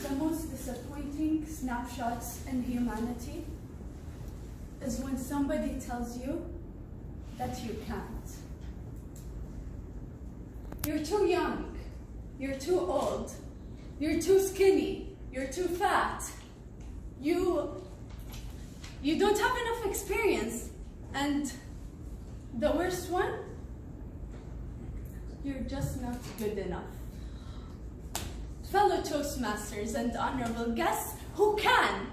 the most disappointing snapshots in humanity is when somebody tells you that you can't. You're too young, you're too old, you're too skinny, you're too fat, you don't have enough experience, and the worst one, you're just not good enough. Fellow Toastmasters and honorable guests who can,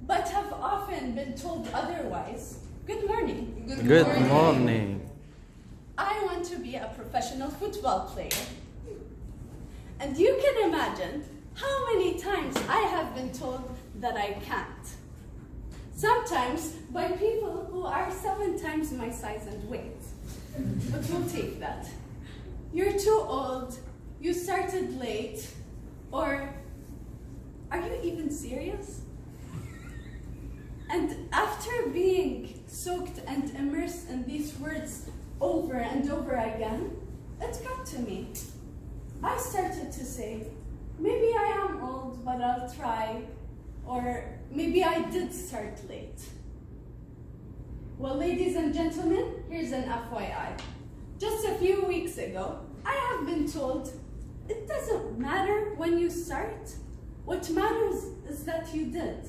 but have often been told otherwise. Good morning. Good morning. I want to be a professional football player. And you can imagine how many times I have been told that I can't. Sometimes by people who are 7 times my size and weight. But we'll take that. You're too old, you started late, or are you even serious? And after being soaked and immersed in these words over and over again, it got to me. I started to say, maybe I am old, but I'll try, or maybe I did start late. Well, ladies and gentlemen, here's an FYI. Just a few weeks ago, I have been told it doesn't matter when you start. What matters is that you did.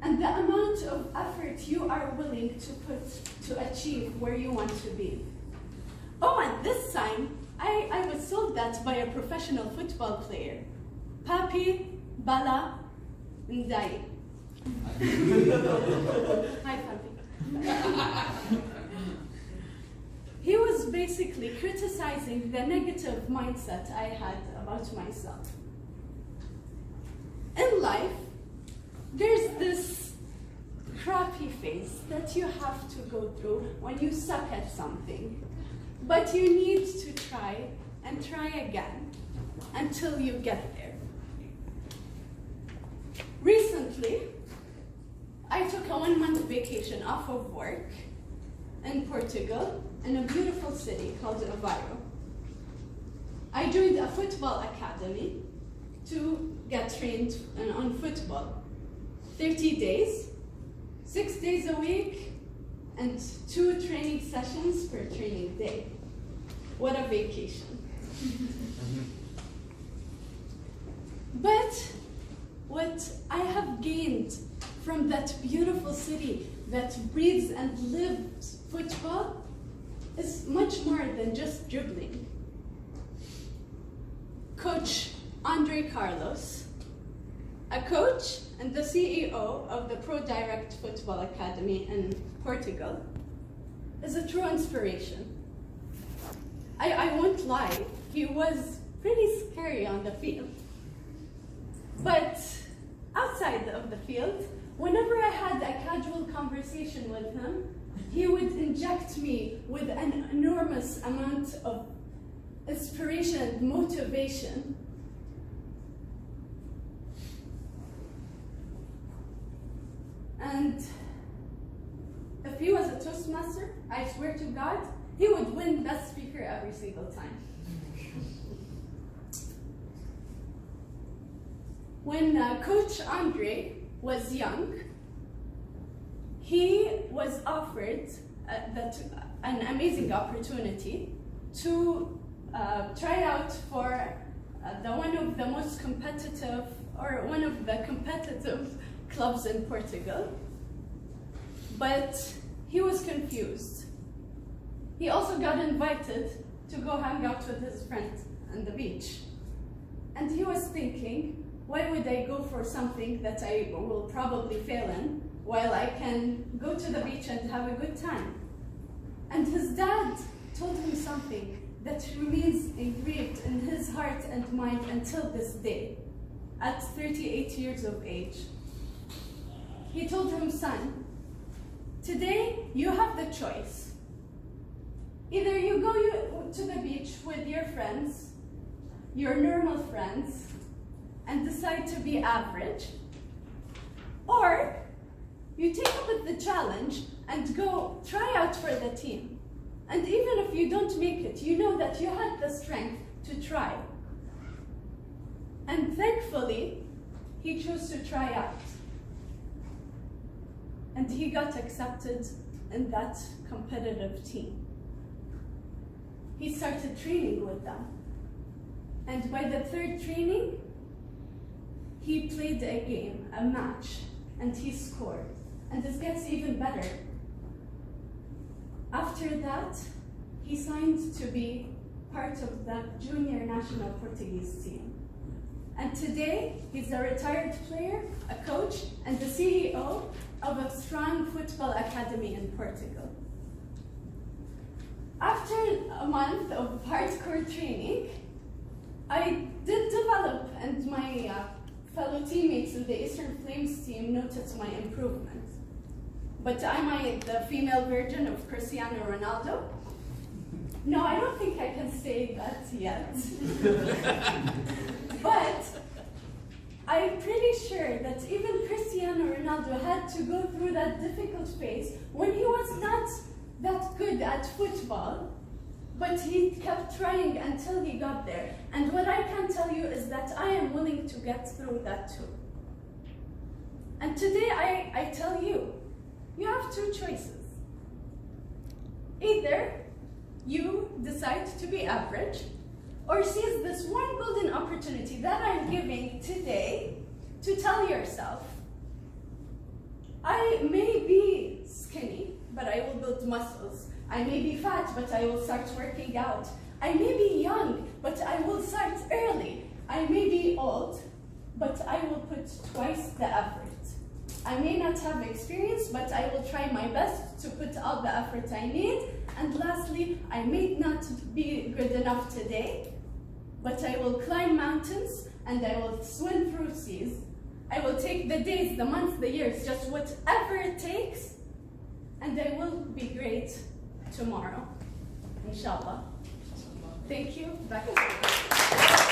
And the amount of effort you are willing to put to achieve where you want to be. Oh, and this time, I was told that by a professional football player, Papi Bala Ndai. Hi, Papi. He was basically criticizing the negative mindset I had about myself. In life, there's this crappy phase that you have to go through when you suck at something. But you need to try and try again until you get there. Recently, I took a 1-month vacation off of work in Portugal, in a beautiful city called Aveiro. I joined a football academy to get trained on football. 30 days, 6 days a week, and 2 training sessions per training day. What a vacation. But what I have gained from that beautiful city that breathes and lives football is much more than just dribbling. Coach Andre Carlos, a coach and the CEO of the ProDirect Football Academy in Portugal, is a true inspiration. I won't lie, he was pretty scary on the field. But outside of the field, whenever I had a casual conversation with him, he would inject me with an enormous amount of inspiration and motivation. And if he was a Toastmaster, I swear to God, he would win Best Speaker every single time. When Coach Andre was young, he was offered an amazing opportunity to try out for one of the most competitive, or one of the competitive clubs in Portugal. But he was confused. He also got invited to go hang out with his friends on the beach. And he was thinking, why would I go for something that I will probably fail in, while I can go to the beach and have a good time? And his dad told him something that remains engraved in his heart and mind until this day, at 38 years of age. He told him, son, today you have the choice. Either you go to the beach with your friends, your normal friends, and decide to be average, or you take up the challenge and go try out for the team. And even if you don't make it, you know that you had the strength to try. And thankfully, he chose to try out. And he got accepted in that competitive team. He started training with them. And by the third training, he played a game, a match, and he scored. And this gets even better. After that, he signed to be part of the junior national Portuguese team. And today, he's a retired player, a coach, and the CEO of a strong football academy in Portugal. After a month of hardcore training, I did develop, and my fellow teammates in the Eastern Flames team noticed my improvement. But am I the female version of Cristiano Ronaldo? No, I don't think I can say that yet. But I'm pretty sure that even Cristiano Ronaldo had to go through that difficult phase when he was not that good at football, but he kept trying until he got there. And what I can tell you is that I am willing to get through that too. And today I tell you, you have two choices. Either you decide to be average, or seize this one golden opportunity that I'm giving today to tell yourself, I may be skinny, but I will build muscles. I may be fat, but I will start working out. I may be young, but I will start early. I may be old, but I will put twice the effort. I may not have experience, but I will try my best to put all the effort I need. And lastly, I may not be good enough today, but I will climb mountains and I will swim through seas. I will take the days, the months, the years, just whatever it takes, and I will be great tomorrow, inshallah. Thank you. Back to you.